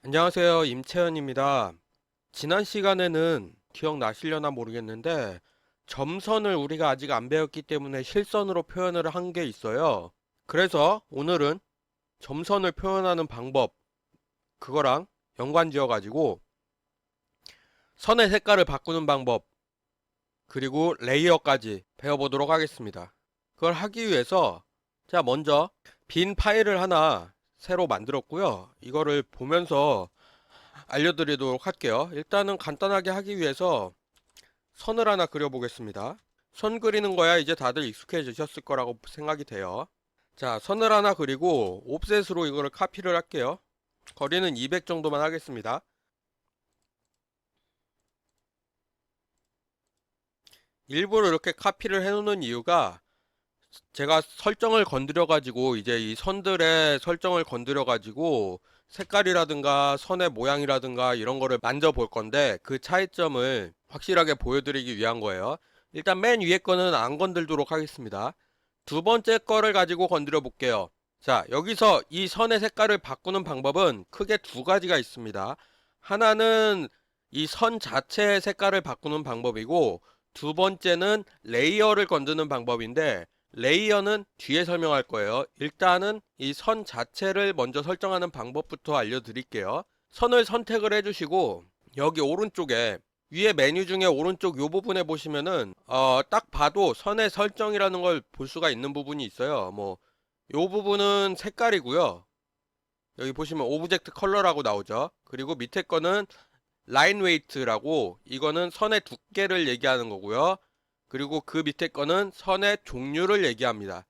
안녕하세요. 임채연입니다. 지난 시간에는 기억나시려나 모르겠는데 점선을 우리가 아직 안 배웠기 때문에 실선으로 표현을 한 게 있어요. 그래서 오늘은 점선을 표현하는 방법, 그거랑 연관지어 가지고 선의 색깔을 바꾸는 방법, 그리고 레이어까지 배워보도록 하겠습니다. 그걸 하기 위해서 자, 먼저 빈 파일을 하나 새로 만들었고요. 이거를 보면서 알려드리도록 할게요. 일단은 간단하게 하기 위해서 선을 하나 그려보겠습니다. 선 그리는 거야 이제 다들 익숙해지셨을 거라고 생각이 돼요. 자, 선을 하나 그리고 옵셋으로 이거를 카피를 할게요. 거리는 200 정도만 하겠습니다. 일부러 이렇게 카피를 해놓는 이유가 제가 설정을 건드려 가지고 이제 이 선들의 설정을 건드려 가지고 색깔이라든가 선의 모양이라든가 이런 거를 만져볼 건데 그 차이점을 확실하게 보여드리기 위한 거예요. 일단 맨 위에 거는 안 건들도록 하겠습니다. 두 번째 거를 가지고 건드려 볼게요. 자, 여기서 이 선의 색깔을 바꾸는 방법은 크게 두 가지가 있습니다. 하나는 이 선 자체의 색깔을 바꾸는 방법이고, 두 번째는 레이어를 건드는 방법인데, 레이어는 뒤에 설명할 거예요. 일단은 이 선 자체를 먼저 설정하는 방법부터 알려드릴게요. 선을 선택을 해주시고, 여기 오른쪽에 위에 메뉴 중에 오른쪽 요 부분에 보시면은 딱 봐도 선의 설정이라는 걸 볼 수가 있는 부분이 있어요. 뭐 요 부분은 색깔이고요. 여기 보시면 오브젝트 컬러라고 나오죠. 그리고 밑에 거는 라인 웨이트라고, 이거는 선의 두께를 얘기하는 거고요. 그리고 그 밑에 거는 선의 종류를 얘기합니다.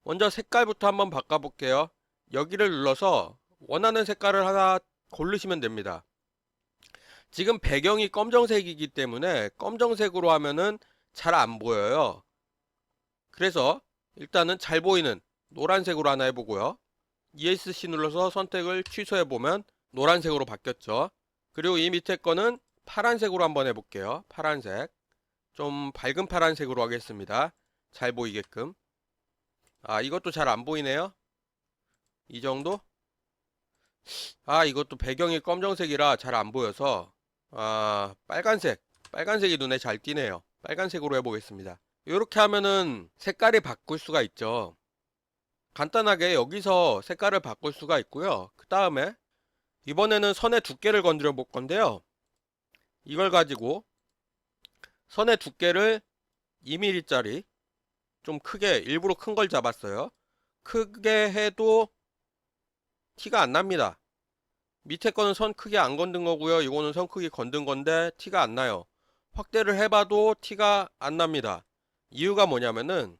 먼저 색깔부터 한번 바꿔볼게요. 여기를 눌러서 원하는 색깔을 하나 고르시면 됩니다. 지금 배경이 검정색이기 때문에 검정색으로 하면은 잘 안 보여요. 그래서 일단은 잘 보이는 노란색으로 하나 해보고요. ESC 눌러서 선택을 취소해보면 노란색으로 바뀌었죠. 그리고 이 밑에 거는 파란색으로 한번 해볼게요. 파란색. 좀 밝은 파란색으로 하겠습니다. 잘 보이게끔. 아, 이것도 잘 안 보이네요. 이 정도? 아, 이것도 배경이 검정색이라 잘 안 보여서 빨간색. 빨간색이 눈에 잘 띄네요. 빨간색으로 해보겠습니다. 이렇게 하면은 색깔이 바꿀 수가 있죠. 간단하게 여기서 색깔을 바꿀 수가 있고요. 그 다음에 이번에는 선의 두께를 건드려 볼 건데요. 이걸 가지고 선의 두께를 2mm짜리 좀 크게 일부러 큰 걸 잡았어요. 크게 해도 티가 안 납니다. 밑에 거는 선 크기 안 건든 거고요. 이거는 선 크기 건든 건데 티가 안 나요. 확대를 해봐도 티가 안 납니다. 이유가 뭐냐면은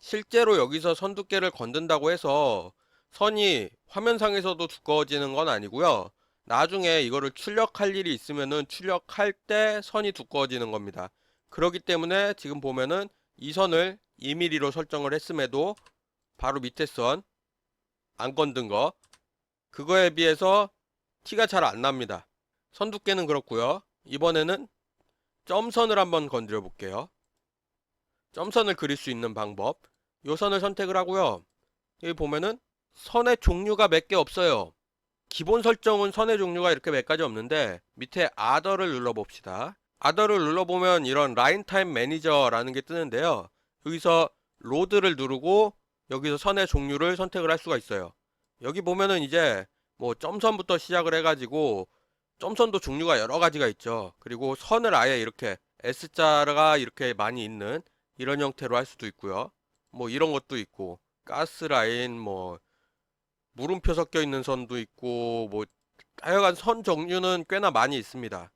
실제로 여기서 선 두께를 건든다고 해서 선이 화면상에서도 두꺼워지는 건 아니고요. 나중에 이거를 출력할 일이 있으면은 출력할 때 선이 두꺼워지는 겁니다. 그렇기 때문에 지금 보면은 이 선을 2mm로 설정을 했음에도 바로 밑에 선 안 건든 거, 그거에 비해서 티가 잘 안 납니다. 선 두께는 그렇고요. 이번에는 점선을 한번 건드려 볼게요. 점선을 그릴 수 있는 방법. 요 선을 선택을 하고요. 여기 보면은 선의 종류가 몇 개 없어요. 기본 설정은 선의 종류가 이렇게 몇 가지 없는데 밑에 아더를 눌러봅시다. 아더를 눌러보면 이런 라인 타입 매니저라는 게 뜨는데요. 여기서 로드를 누르고 여기서 선의 종류를 선택을 할 수가 있어요. 여기 보면은 이제 뭐 점선부터 시작을 해가지고 점선도 종류가 여러 가지가 있죠. 그리고 선을 아예 이렇게 S자가 이렇게 많이 있는 이런 형태로 할 수도 있고요. 뭐 이런 것도 있고 가스 라인, 뭐 물음표 섞여 있는 선도 있고, 뭐 하여간 선 종류는 꽤나 많이 있습니다.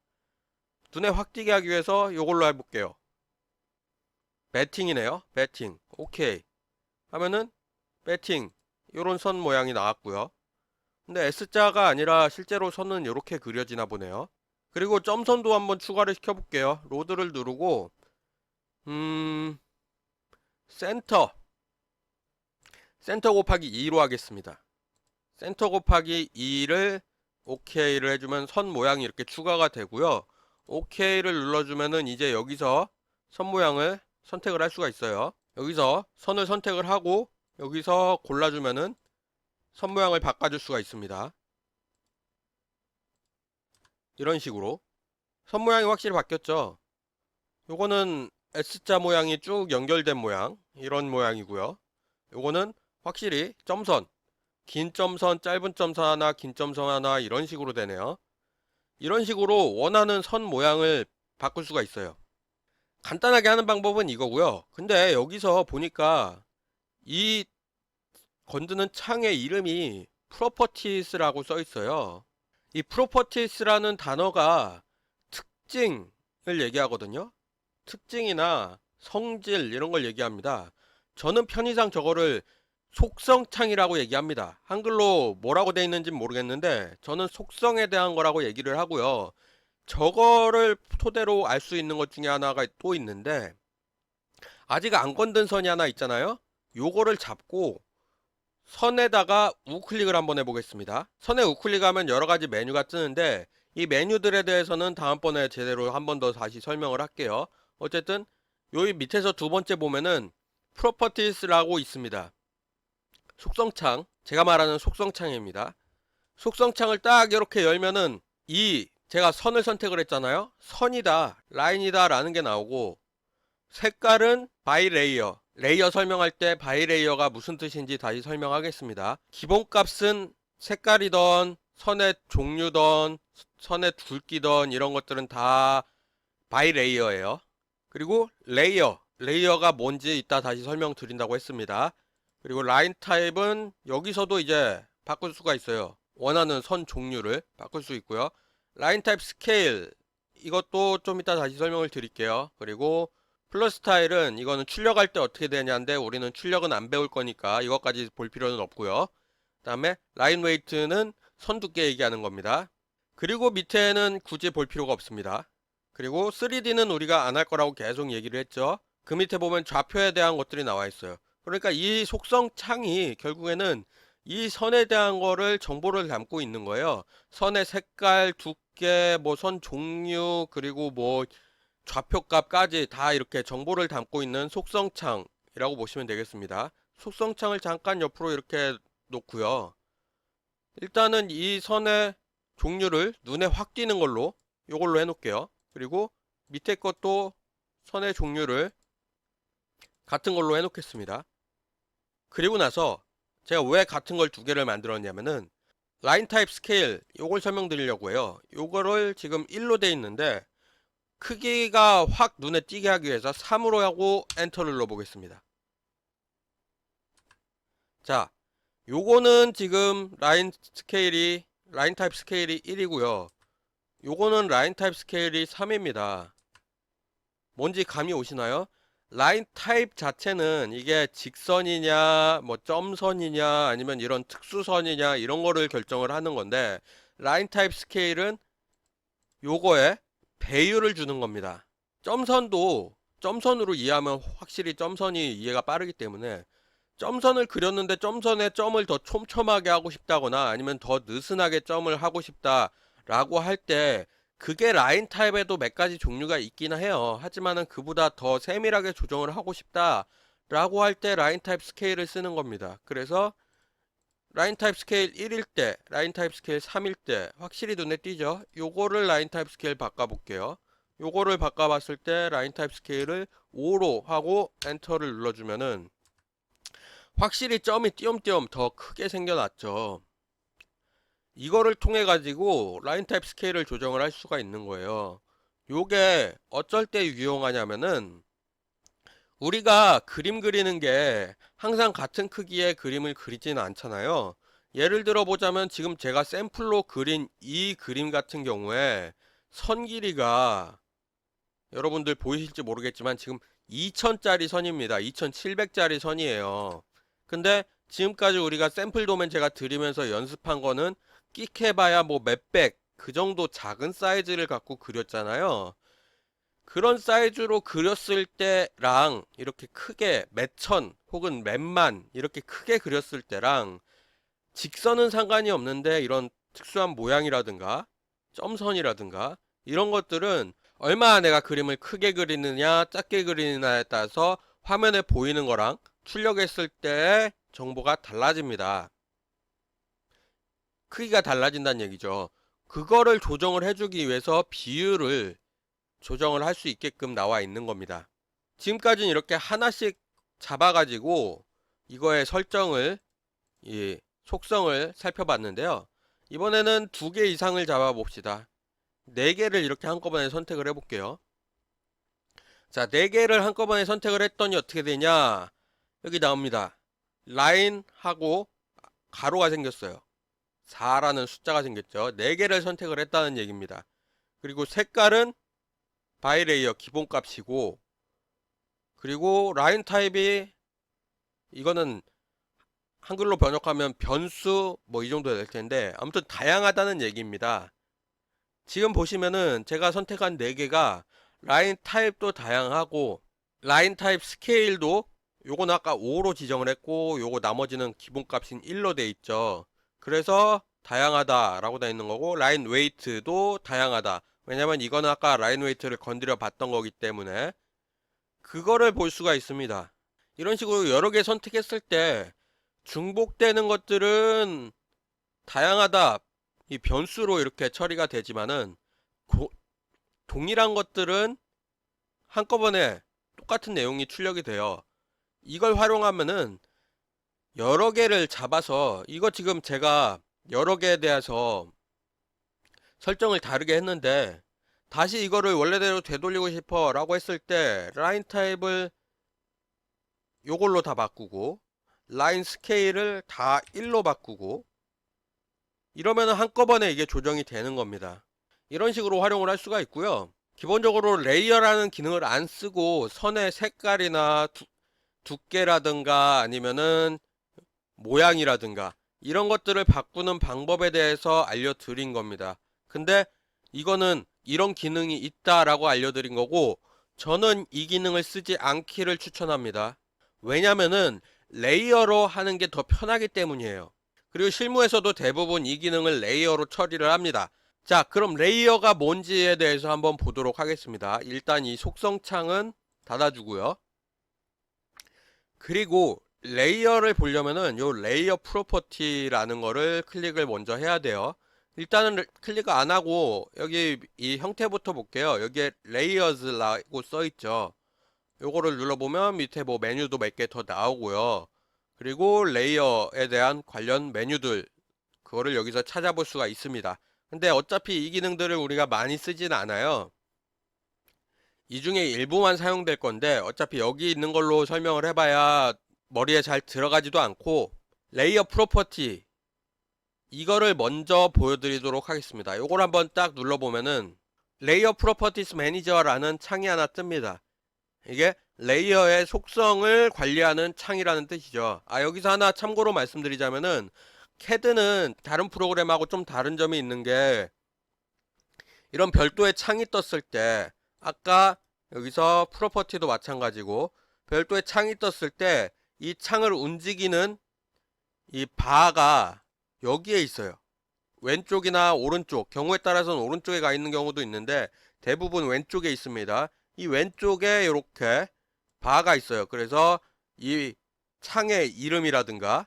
눈에 확 띄게 하기 위해서 이걸로 해볼게요. 배팅이네요. 배팅. 오케이. 하면은 배팅. 요런 선 모양이 나왔고요. 근데 S자가 아니라 실제로 선은 이렇게 그려지나 보네요. 그리고 점선도 한번 추가를 시켜볼게요. 로드를 누르고 음... 센터. 센터 곱하기 2로 하겠습니다. 센터 곱하기 2를 OK를 해주면 선 모양이 이렇게 추가가 되고요. OK를 눌러주면은 이제 여기서 선 모양을 선택을 할 수가 있어요. 여기서 선을 선택을 하고 여기서 골라주면은 선 모양을 바꿔줄 수가 있습니다. 이런 식으로 선 모양이 확실히 바뀌었죠. 요거는 S자 모양이 쭉 연결된 모양, 이런 모양이고요. 요거는 확실히 점선, 긴 점선, 짧은 점선 하나, 긴 점선 하나 이런 식으로 되네요. 이런 식으로 원하는 선 모양을 바꿀 수가 있어요. 간단하게 하는 방법은 이거고요. 근데 여기서 보니까 이 건드는 창의 이름이 프로퍼티스라고 써 있어요. 이 프로퍼티스라는 단어가 특징을 얘기하거든요. 특징이나 성질 이런 걸 얘기합니다. 저는 편의상 저거를 속성창이라고 얘기합니다. 한글로 뭐라고 돼 있는지 모르겠는데 저는 속성에 대한 거라고 얘기를 하고요. 저거를 토대로 알 수 있는 것 중에 하나가 또 있는데 아직 안 건든 선이 하나 있잖아요. 요거를 잡고 선에다가 우클릭을 한번 해보겠습니다. 선에 우클릭하면 여러가지 메뉴가 뜨는데 이 메뉴들에 대해서는 다음번에 제대로 한 번 더 다시 설명을 할게요. 어쨌든 여기 밑에서 두 번째 보면은 Properties라고 있습니다. 속성창, 제가 말하는 속성창입니다. 속성창을 딱 이렇게 열면은 이 제가 선을 선택을 했잖아요. 선이다, 라인이다 라는 게 나오고 색깔은 바이 레이어, 레이어 설명할 때 바이 레이어가 무슨 뜻인지 다시 설명하겠습니다. 기본값은 색깔이던 선의 종류던 선의 굵기던 이런 것들은 다 바이 레이어예요. 그리고 레이어가 뭔지 이따 다시 설명드린다고 했습니다. 그리고 라인 타입은 여기서도 이제 바꿀 수가 있어요. 원하는 선 종류를 바꿀 수 있고요. 라인 타입 스케일 이것도 좀 이따 다시 설명을 드릴게요. 그리고 플러스 스타일은 이거는 출력할 때 어떻게 되냐인데 우리는 출력은 안 배울 거니까 이것까지 볼 필요는 없고요. 그 다음에 라인 웨이트는 선 두께 얘기하는 겁니다. 그리고 밑에는 굳이 볼 필요가 없습니다. 그리고 3D는 우리가 안 할 거라고 계속 얘기를 했죠. 그 밑에 보면 좌표에 대한 것들이 나와 있어요. 그러니까 이 속성 창이 결국에는 이 선에 대한 거를 정보를 담고 있는 거예요. 선의 색깔, 두께, 뭐 선 종류, 그리고 뭐 좌표값까지 다 이렇게 정보를 담고 있는 속성창이라고 보시면 되겠습니다. 속성창을 잠깐 옆으로 이렇게 놓고요. 일단은 이 선의 종류를 눈에 확 띄는 걸로 이걸로 해놓을게요. 그리고 밑에 것도 선의 종류를 같은 걸로 해놓겠습니다. 그리고 나서 제가 왜 같은 걸 두 개를 만들었냐면은 라인 타입 스케일 요걸 설명드리려고 해요. 요거를 지금 1로 돼 있는데 크기가 확 눈에 띄게 하기 위해서 3으로 하고 엔터를 눌러보겠습니다. 자, 요거는 지금 라인 타입 스케일이 1이고요. 요거는 라인 타입 스케일이 3입니다. 뭔지 감이 오시나요? 라인 타입 자체는 이게 직선이냐, 뭐 점선이냐, 아니면 이런 특수선이냐, 이런 거를 결정을 하는 건데, 라인 타입 스케일은 요거에 배율을 주는 겁니다. 점선도 점선으로 이해하면 확실히 점선이 이해가 빠르기 때문에 점선을 그렸는데 점선에 점을 더 촘촘하게 하고 싶다거나 아니면 더 느슨하게 점을 하고 싶다라고 할 때 그게 라인 타입에도 몇 가지 종류가 있긴 해요. 하지만은 그보다 더 세밀하게 조정을 하고 싶다라고 할 때 라인 타입 스케일을 쓰는 겁니다. 그래서 라인 타입 스케일 1일 때, 라인 타입 스케일 3일 때 확실히 눈에 띄죠? 요거를 라인 타입 스케일 바꿔볼게요. 요거를 바꿔봤을 때 라인 타입 스케일을 5로 하고 엔터를 눌러주면은 확실히 점이 띄엄띄엄 더 크게 생겨났죠. 이거를 통해 가지고 라인 타입 스케일을 조정을 할 수가 있는 거예요. 요게 어쩔 때 유용하냐면은 우리가 그림 그리는 게 항상 같은 크기의 그림을 그리지는 않잖아요. 예를 들어 보자면 지금 제가 샘플로 그린 이 그림 같은 경우에 선 길이가 여러분들 보이실지 모르겠지만 지금 2000짜리 선입니다. 2700짜리 선이에요. 근데 지금까지 우리가 샘플 도면 제가 드리면서 연습한 거는 끽해봐야 뭐 몇백 그 정도 작은 사이즈를 갖고 그렸잖아요. 그런 사이즈로 그렸을 때랑 이렇게 크게 몇천 혹은 몇만 이렇게 크게 그렸을 때랑 직선은 상관이 없는데 이런 특수한 모양이라든가 점선이라든가 이런 것들은 얼마나 내가 그림을 크게 그리느냐 작게 그리느냐에 따라서 화면에 보이는 거랑 출력했을 때 정보가 달라집니다. 크기가 달라진다는 얘기죠. 그거를 조정을 해주기 위해서 비율을 조정을 할 수 있게끔 나와 있는 겁니다. 지금까지는 이렇게 하나씩 잡아가지고 이거의 설정을, 이 속성을 살펴봤는데요. 이번에는 2개 이상을 잡아 봅시다. 4개를 이렇게 한꺼번에 선택을 해 볼게요. 자, 4개를 한꺼번에 선택을 했더니 어떻게 되냐, 여기 나옵니다. 라인하고 가로가 생겼어요. 4라는 숫자가 생겼죠. 4개를 선택을 했다는 얘기입니다. 그리고 색깔은 바이레이어 기본값이고, 그리고 라인 타입이, 이거는 한글로 번역하면 변수 뭐 이 정도 될 텐데, 아무튼 다양하다는 얘기입니다. 지금 보시면은 제가 선택한 4개가 라인 타입도 다양하고, 라인 타입 스케일도 요거는 아까 5로 지정을 했고, 요거 나머지는 기본값인 1로 돼 있죠. 그래서 다양하다 라고 돼 있는 거고, 라인 웨이트도 다양하다. 왜냐면 이거는 아까 라인 웨이트를 건드려 봤던 거기 때문에 그거를 볼 수가 있습니다. 이런 식으로 여러 개 선택했을 때 중복되는 것들은 다양하다, 이 변수로 이렇게 처리가 되지만은 동일한 것들은 한꺼번에 똑같은 내용이 출력이 돼요. 이걸 활용하면은 여러 개를 잡아서, 이거 지금 제가 여러 개에 대해서 설정을 다르게 했는데, 다시 이거를 원래대로 되돌리고 싶어 라고 했을 때 라인 타입을 요걸로 다 바꾸고, 라인 스케일을 다 1로 바꾸고, 이러면은 한꺼번에 이게 조정이 되는 겁니다. 이런 식으로 활용을 할 수가 있고요. 기본적으로 레이어라는 기능을 안 쓰고 선의 색깔이나 두께라든가 아니면은 모양이라든가 이런 것들을 바꾸는 방법에 대해서 알려드린 겁니다. 근데 이거는 이런 기능이 있다라고 알려드린 거고, 저는 이 기능을 쓰지 않기를 추천합니다. 왜냐면은 레이어로 하는 게 더 편하기 때문이에요. 그리고 실무에서도 대부분 이 기능을 레이어로 처리를 합니다. 자, 그럼 레이어가 뭔지에 대해서 한번 보도록 하겠습니다. 일단 이 속성 창은 닫아주고요. 그리고 레이어를 보려면은 요 레이어 프로퍼티라는 거를 클릭을 먼저 해야 돼요. 일단은 클릭 안 하고 여기 이 형태부터 볼게요. 여기에 레이어즈라고 써 있죠. 요거를 눌러보면 밑에 뭐 메뉴도 몇 개 더 나오고요. 그리고 레이어에 대한 관련 메뉴들, 그거를 여기서 찾아볼 수가 있습니다. 근데 어차피 이 기능들을 우리가 많이 쓰진 않아요. 이 중에 일부만 사용될 건데 어차피 여기 있는 걸로 설명을 해봐야 머리에 잘 들어가지도 않고, 레이어 프로퍼티 이거를 먼저 보여드리도록 하겠습니다. 요걸 한번 딱 눌러보면은 레이어 프로퍼티스 매니저라는 창이 하나 뜹니다. 이게 레이어의 속성을 관리하는 창이라는 뜻이죠. 여기서 하나 참고로 말씀드리자면은 CAD는 다른 프로그램하고 좀 다른 점이 있는 게, 이런 별도의 창이 떴을 때, 아까 여기서 프로퍼티도 마찬가지고 별도의 창이 떴을 때 이 창을 움직이는 이 바가 여기에 있어요. 왼쪽이나 오른쪽, 경우에 따라서는 오른쪽에 가 있는 경우도 있는데 대부분 왼쪽에 있습니다. 이 왼쪽에 이렇게 바가 있어요. 그래서 이 창의 이름이라든가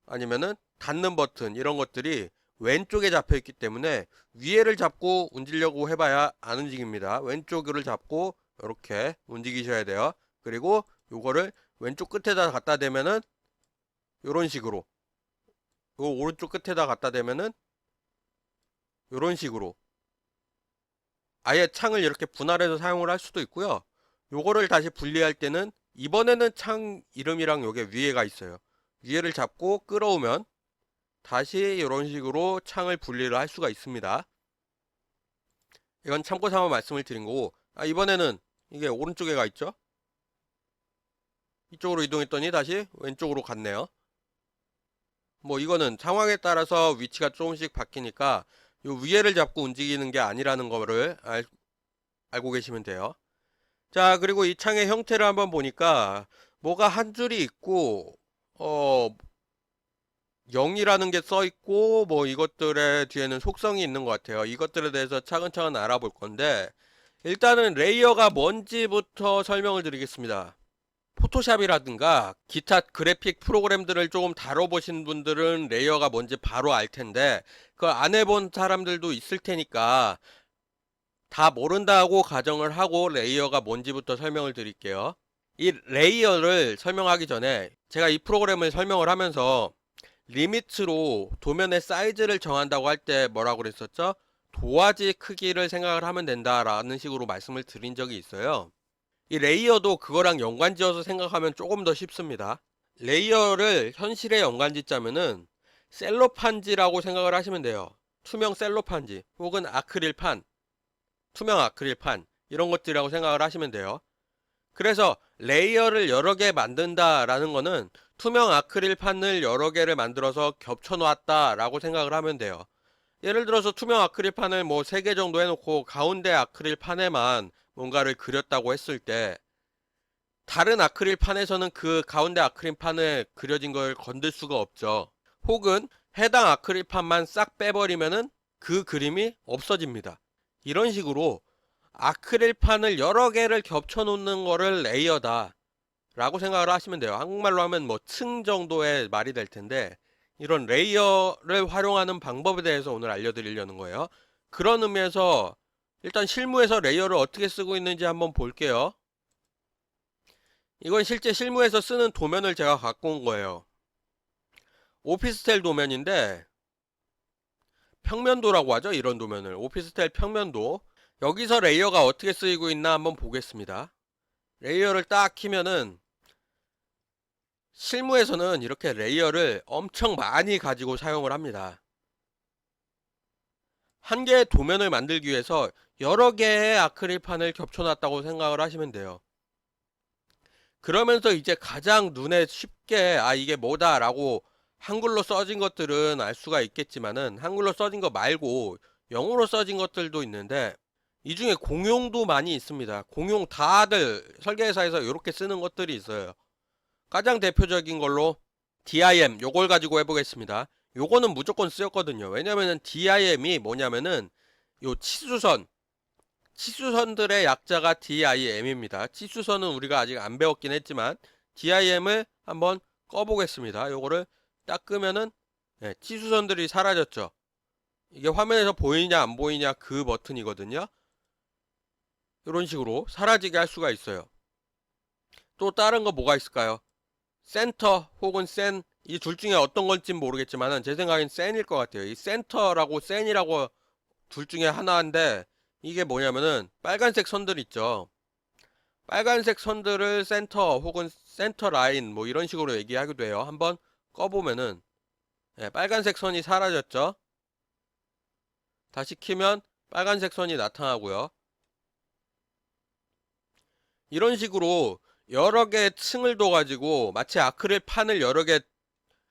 아니면은 닫는 버튼, 이런 것들이 왼쪽에 잡혀 있기 때문에 위에를 잡고 움직이려고 해봐야 안 움직입니다. 왼쪽을 잡고 이렇게 움직이셔야 돼요. 그리고 요거를 왼쪽 끝에다 갖다 대면은 요런 식으로, 요 오른쪽 끝에다 갖다 대면은 요런 식으로 아예 창을 이렇게 분할해서 사용을 할 수도 있고요. 요거를 다시 분리할 때는 이번에는 창 이름이랑 요게 위에가 있어요. 위에를 잡고 끌어오면 다시 이런 식으로 창을 분리를 할 수가 있습니다. 이건 참고 삼아 말씀을 드린 거고, 이번에는 이게 오른쪽에 가 있죠. 이쪽으로 이동했더니 다시 왼쪽으로 갔네요. 뭐 이거는 상황에 따라서 위치가 조금씩 바뀌니까 요 위에를 잡고 움직이는 게 아니라는 거를 알고 계시면 돼요. 자, 그리고 이 창의 형태를 한번 보니까 뭐가 한 줄이 있고 0이라는 게 써 있고, 뭐 이것들의 뒤에는 속성이 있는 것 같아요. 이것들에 대해서 차근차근 알아볼 건데, 일단은 레이어가 뭔지부터 설명을 드리겠습니다. 포토샵이라든가 기타 그래픽 프로그램들을 조금 다뤄보신 분들은 레이어가 뭔지 바로 알 텐데, 그걸 안 해본 사람들도 있을 테니까 다 모른다고 가정을 하고 레이어가 뭔지부터 설명을 드릴게요. 이 레이어를 설명하기 전에 제가 이 프로그램을 설명을 하면서 리미트로 도면의 사이즈를 정한다고 할 때 뭐라고 그랬었죠? 도화지 크기를 생각을 하면 된다라는 식으로 말씀을 드린 적이 있어요. 이 레이어도 그거랑 연관지어서 생각하면 조금 더 쉽습니다. 레이어를 현실에 연관짓자면은 셀로판지라고 생각을 하시면 돼요. 투명 셀로판지 혹은 아크릴판, 투명 아크릴판 이런 것들이라고 생각을 하시면 돼요. 그래서 레이어를 여러 개 만든다라는 거는 투명 아크릴판을 여러 개를 만들어서 겹쳐 놨다라고 생각을 하면 돼요. 예를 들어서 투명 아크릴판을 뭐 3개 정도 해놓고 가운데 아크릴판에만 뭔가를 그렸다고 했을 때 다른 아크릴판에서는 그 가운데 아크릴판에 그려진 걸 건들 수가 없죠. 혹은 해당 아크릴판만 싹 빼버리면은 그 그림이 없어집니다. 이런 식으로 아크릴판을 여러 개를 겹쳐 놓는 거를 레이어다 라고 생각을 하시면 돼요. 한국말로 하면 뭐 층 정도의 말이 될 텐데, 이런 레이어를 활용하는 방법에 대해서 오늘 알려드리려는 거예요. 그런 의미에서 일단 실무에서 레이어를 어떻게 쓰고 있는지 한번 볼게요. 이건 실제 실무에서 쓰는 도면을 제가 갖고 온 거예요. 오피스텔 도면인데 평면도라고 하죠. 이런 도면을 오피스텔 평면도. 여기서 레이어가 어떻게 쓰이고 있나 한번 보겠습니다. 레이어를 딱 키면은 실무에서는 이렇게 레이어를 엄청 많이 가지고 사용을 합니다. 한 개의 도면을 만들기 위해서 여러 개의 아크릴판을 겹쳐놨다고 생각을 하시면 돼요. 그러면서 이제 가장 눈에 쉽게 이게 뭐다 라고 한글로 써진 것들은 알 수가 있겠지만은, 한글로 써진 거 말고 영어로 써진 것들도 있는데 이 중에 공용도 많이 있습니다. 공용 다들 설계회사에서 이렇게 쓰는 것들이 있어요. 가장 대표적인 걸로 DIM 요걸 가지고 해보겠습니다. 요거는 무조건 쓰였거든요. 왜냐면은 DIM이 뭐냐면은 요 치수선들의 약자가 DIM입니다. 치수선은 우리가 아직 안 배웠긴 했지만 DIM을 한번 꺼보겠습니다. 요거를 딱 끄면은 치수선들이 사라졌죠. 이게 화면에서 보이냐 안 보이냐 그 버튼이거든요. 이런 식으로 사라지게 할 수가 있어요. 또 다른 거 뭐가 있을까요? 센터 혹은 센, 이 둘 중에 어떤 건지 모르겠지만은 제 생각엔 센일 것 같아요. 이 센터라고 센이라고 둘 중에 하나인데, 이게 뭐냐면은 빨간색 선들 있죠. 빨간색 선들을 센터 혹은 센터 라인 뭐 이런 식으로 얘기하기도 해요. 한번 꺼보면은 빨간색 선이 사라졌죠. 다시 키면 빨간색 선이 나타나고요. 이런 식으로 여러 개의 층을 둬가지고 마치 아크릴판을 여러 개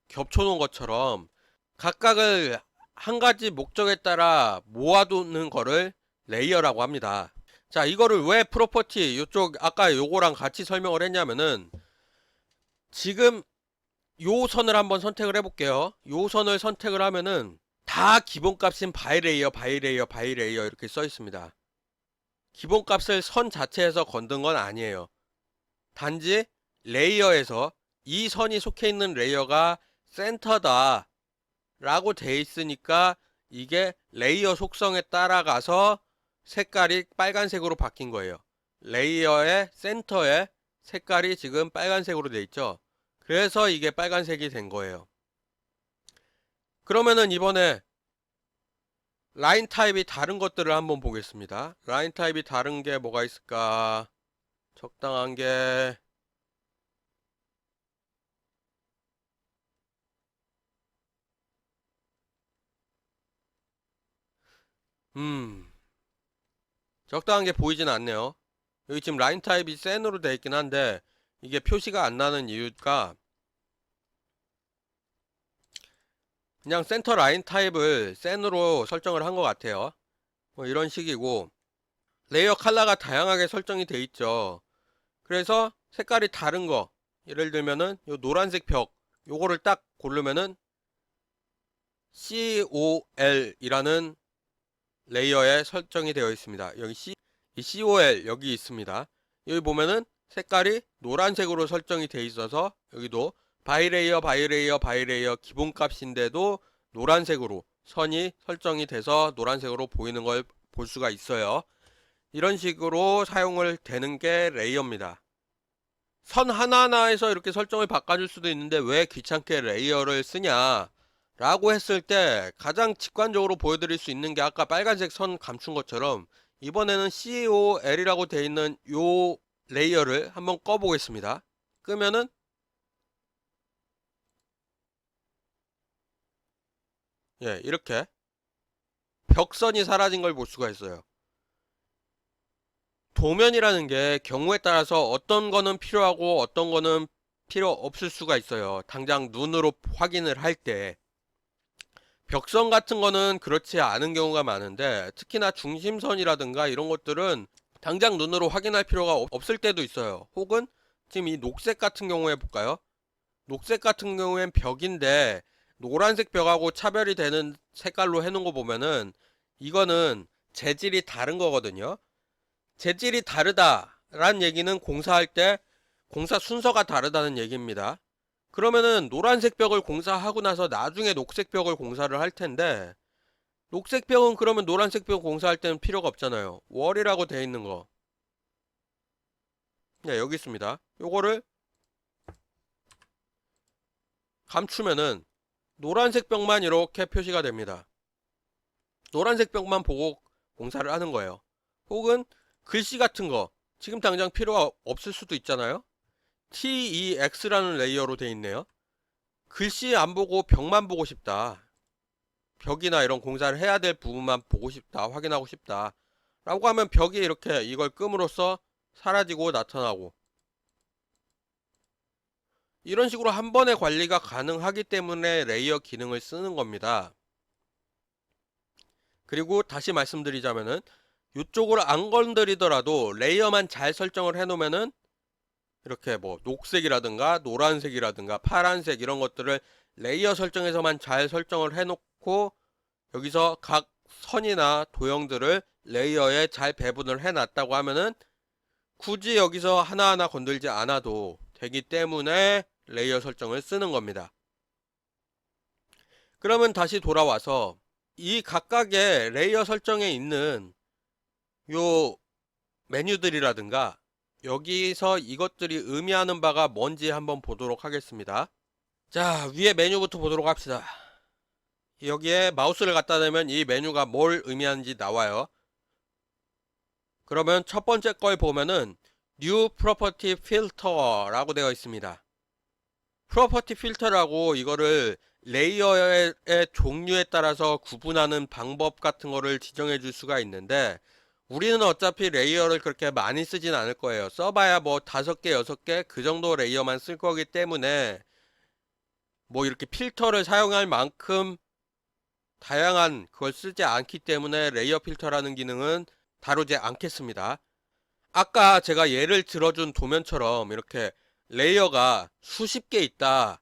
겹쳐놓은 것처럼 각각을 한 가지 목적에 따라 모아두는 거를 레이어라고 합니다. 자, 이거를 왜 프로퍼티 요쪽 아까 요거랑 같이 설명을 했냐면은, 지금 요 선을 한번 선택을 해볼게요. 요 선을 선택을 하면은 다 기본값인 바이레이어 바이레이어 바이레이어 이렇게 써 있습니다. 기본값을 선 자체에서 건든 건 아니에요. 단지 레이어에서 이 선이 속해 있는 레이어가 센터다 라고 돼 있으니까 이게 레이어 속성에 따라가서 색깔이 빨간색으로 바뀐 거예요. 레이어의 센터에 색깔이 지금 빨간색으로 돼 있죠. 그래서 이게 빨간색이 된 거예요. 그러면은 이번에 라인 타입이 다른 것들을 한번 보겠습니다. 라인 타입이 다른 게 뭐가 있을까? 적당한 게 음 적당한 게 보이진 않네요. 여기 지금 라인 타입이 센으로 되어 있긴 한데 이게 표시가 안 나는 이유가, 그냥 센터 라인 타입을 센으로 설정을 한 것 같아요. 뭐 이런 식이고, 레이어 컬러가 다양하게 설정이 돼 있죠. 그래서 색깔이 다른 거, 예를 들면은 요 노란색 벽 요거를 딱 고르면은 COL 이라는 레이어에 설정이 되어 있습니다. 여기 이 COL 여기 있습니다. 여기 보면은 색깔이 노란색으로 설정이 돼 있어서 여기도 바이레이어 바이레이어 바이레이어 기본값인데도 노란색으로 선이 설정이 돼서 노란색으로 보이는 걸 볼 수가 있어요. 이런 식으로 사용을 되는 게 레이어입니다. 선 하나하나에서 이렇게 설정을 바꿔줄 수도 있는데 왜 귀찮게 레이어를 쓰냐 라고 했을 때 가장 직관적으로 보여드릴 수 있는 게 아까 빨간색 선 감춘 것처럼 이번에는 COL이라고 되어 있는 요 레이어를 한번 꺼 보겠습니다. 끄면은 이렇게 벽선이 사라진 걸 볼 수가 있어요. 도면이라는 게 경우에 따라서 어떤 거는 필요하고 어떤 거는 필요 없을 수가 있어요. 당장 눈으로 확인을 할 때. 벽선 같은 거는 그렇지 않은 경우가 많은데 특히나 중심선이라든가 이런 것들은 당장 눈으로 확인할 필요가 없을 때도 있어요. 혹은 지금 이 녹색 같은 경우에 볼까요? 녹색 같은 경우엔 벽인데 노란색 벽하고 차별이 되는 색깔로 해놓은 거 보면은 이거는 재질이 다른 거거든요. 재질이 다르다라는 얘기는 공사할 때 공사 순서가 다르다는 얘기입니다. 그러면은 노란색 벽을 공사하고 나서 나중에 녹색 벽을 공사를 할 텐데 녹색 벽은 그러면 노란색 벽 공사할 때는 필요가 없잖아요. 월이라고 되어 있는 거. 여기 있습니다. 요거를 감추면은 노란색 벽만 이렇게 표시가 됩니다. 노란색 벽만 보고 공사를 하는 거예요. 혹은 글씨 같은 거 지금 당장 필요가 없을 수도 있잖아요. TEX라는 레이어로 되어 있네요. 글씨 안 보고 벽만 보고 싶다. 벽이나 이런 공사를 해야 될 부분만 보고 싶다. 확인하고 싶다. 라고 하면 벽이 이렇게 이걸 끔으로써 사라지고 나타나고 이런 식으로 한 번에 관리가 가능하기 때문에 레이어 기능을 쓰는 겁니다. 그리고 다시 말씀드리자면은 이쪽으로 안 건드리더라도 레이어만 잘 설정을 해 놓으면은 이렇게 뭐 녹색이라든가 노란색이라든가 파란색 이런 것들을 레이어 설정에서만 잘 설정을 해 놓고 여기서 각 선이나 도형들을 레이어에 잘 배분을 해 놨다고 하면은 굳이 여기서 하나하나 건들지 않아도 되기 때문에 레이어 설정을 쓰는 겁니다. 그러면 다시 돌아와서 이 각각의 레이어 설정에 있는 요 메뉴들이라든가 여기서 이것들이 의미하는 바가 뭔지 한번 보도록 하겠습니다. 자, 위에 메뉴부터 보도록 합시다. 여기에 마우스를 갖다 대면 이 메뉴가 뭘 의미하는지 나와요. 그러면 첫 번째 걸 보면은 New Property Filter 라고 되어 있습니다. Property Filter라고 이거를 레이어의 종류에 따라서 구분하는 방법 같은 거를 지정해 줄 수가 있는데 우리는 어차피 레이어를 그렇게 많이 쓰진 않을 거예요. 써봐야 뭐 5개, 6개 그 정도 레이어만 쓸 거기 때문에 뭐 이렇게 필터를 사용할 만큼 다양한 그걸 쓰지 않기 때문에 레이어 필터라는 기능은 다루지 않겠습니다. 아까 제가 예를 들어준 도면처럼 이렇게 레이어가 수십 개 있다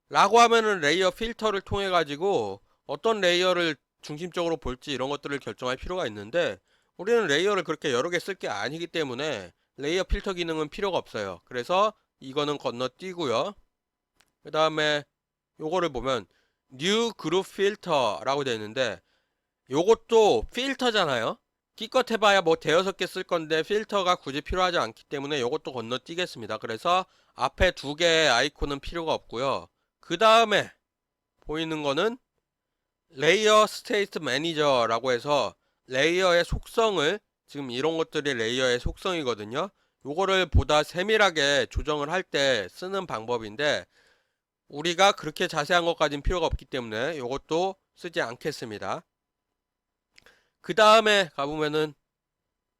라고 하면은 레이어 필터를 통해 가지고 어떤 레이어를 중심적으로 볼지 이런 것들을 결정할 필요가 있는데 우리는 레이어를 그렇게 여러 개 쓸 게 아니기 때문에 레이어 필터 기능은 필요가 없어요. 그래서 이거는 건너뛰고요. 그 다음에 요거를 보면 New Group Filter 라고 되어 있는데 요것도 필터잖아요. 기껏 해봐야 뭐 대여섯 개 쓸 건데 필터가 굳이 필요하지 않기 때문에 요것도 건너뛰겠습니다. 그래서 앞에 두 개의 아이콘은 필요가 없고요. 그 다음에 보이는 거는 레이어 스테이트 매니저라고 해서 레이어의 속성을 지금 이런 것들이 레이어의 속성이거든요. 요거를 보다 세밀하게 조정을 할 때 쓰는 방법인데 우리가 그렇게 자세한 것까지는 필요가 없기 때문에 요것도 쓰지 않겠습니다. 그 다음에 가보면은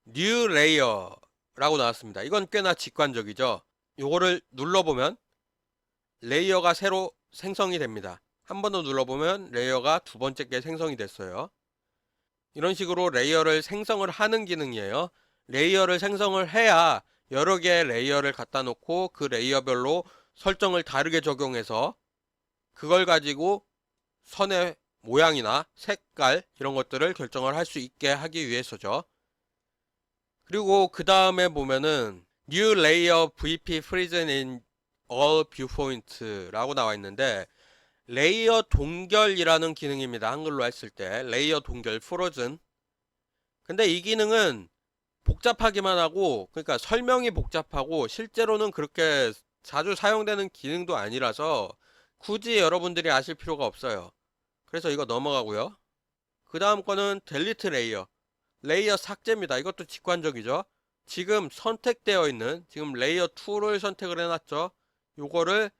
New Layer라고 나왔습니다. 이건 꽤나 직관적이죠. 요거를 눌러보면 레이어가 새로 생성이 됩니다. 한 번 더 눌러보면 레이어가 두 번째 게 생성이 됐어요. 이런 식으로 레이어를 생성을 하는 기능이에요. 레이어를 생성을 해야 여러 개의 레이어를 갖다 놓고 그 레이어별로 설정을 다르게 적용해서 그걸 가지고 선의 모양이나 색깔 이런 것들을 결정을 할 수 있게 하기 위해서죠. 그리고 그 다음에 보면은 New Layer VP Frozen in All Viewpoint라고 나와 있는데 레이어 동결이라는 기능입니다. 한글로 했을 때 레이어 동결 Frozen. 근데 이 기능은 복잡하기만 하고 그러니까 설명이 복잡하고 실제로는 그렇게 자주 사용되는 기능도 아니라서 굳이 여러분들이 아실 필요가 없어요. 그래서 이거 넘어가고요. 그 다음 거는 델리트 레이어. 레이어 삭제입니다. 이것도 직관적이죠. 지금 선택되어 있는 지금 레이어 2를 선택을 해놨죠. 요거를